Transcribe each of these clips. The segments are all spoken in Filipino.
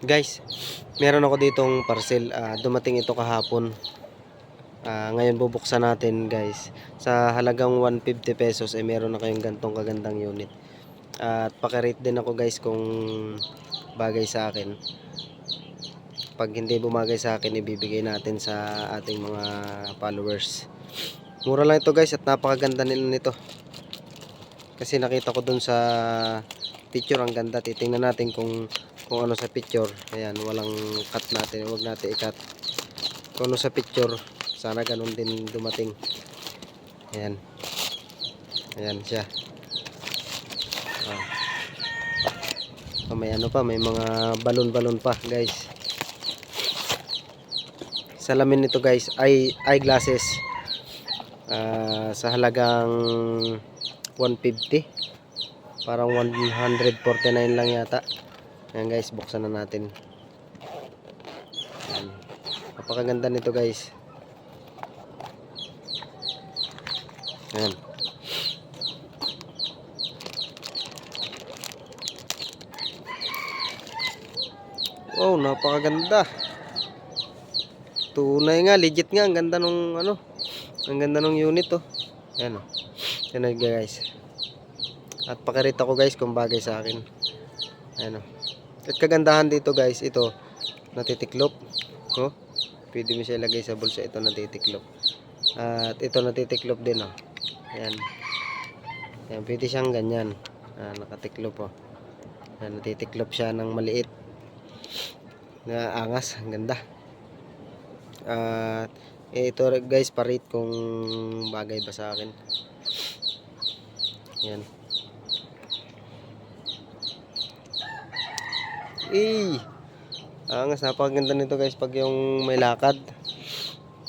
Guys, meron ako ditong parcel. Dumating ito kahapon. Ngayon bubuksan natin guys. Sa halagang 150 pesos ay meron na kayong gantong kagandang unit. At pakirate din ako guys kung bagay sa akin. Pag hindi bumagay sa akin, ibibigay natin sa ating mga followers. Mura lang ito guys at napakaganda nito. Kasi nakita ko dun sa picture, ang ganda. Titingnan natin kung ano sa picture. Ayan, walang cut natin. Huwag natin i-cut. Kung ano sa picture, sana ganun din dumating. Ayan. Ayan siya. May ano pa, may mga balon-balon pa guys. Salamin nito guys ay eyeglasses. Sa halagang 150. Parang 149 lang yata. Ayan guys, buksan na natin. Ayan. Napakaganda nito guys. Ayan. Wow, napakaganda. Tunay nga, legit nga. Ang ganda nung ano. Ang ganda nung unit oh. Ayan oh. Ayan guys. At pakirita ko guys kung bagay sa akin. Ayan oh. At kagandahan dito guys, ito natitiklop. Oh. Pwede mo siya ilagay sa bulsa, ito natitiklop. At ito natitiklop din oh. Ayan. Ayan, pwede siyang ganyan. Nakatiklop oh. Ayan, natitiklop siya ng maliit. Na angas, ang ganda. Ito guys, parate kung bagay ba sa akin. Ayan. Angas, napakaganda nito guys pag yung may lakad.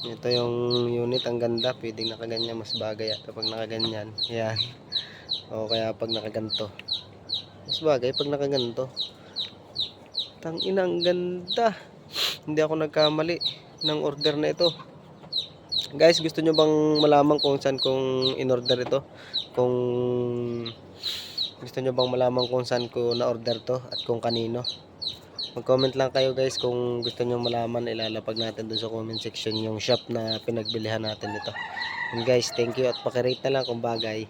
Ito yung unit, ang ganda. Pwedeng nakaganyan, mas bagay ito pag nakaganyan. Ayan. O kaya pag nakaganto, mas bagay pag nakaganto. Tangina, ang ganda. Hindi ako nagkamali ng order na ito. Guys, gusto nyo bang malaman kung saan kong in-order ito? Kung gusto nyo bang malaman kung saan ko na-order to at kung kanino? Mag-comment lang kayo guys kung gusto nyo malaman. Ilalapag natin dun sa comment section yung shop na pinagbilihan natin ito. And guys, thank you at pakirate na lang kung bagay.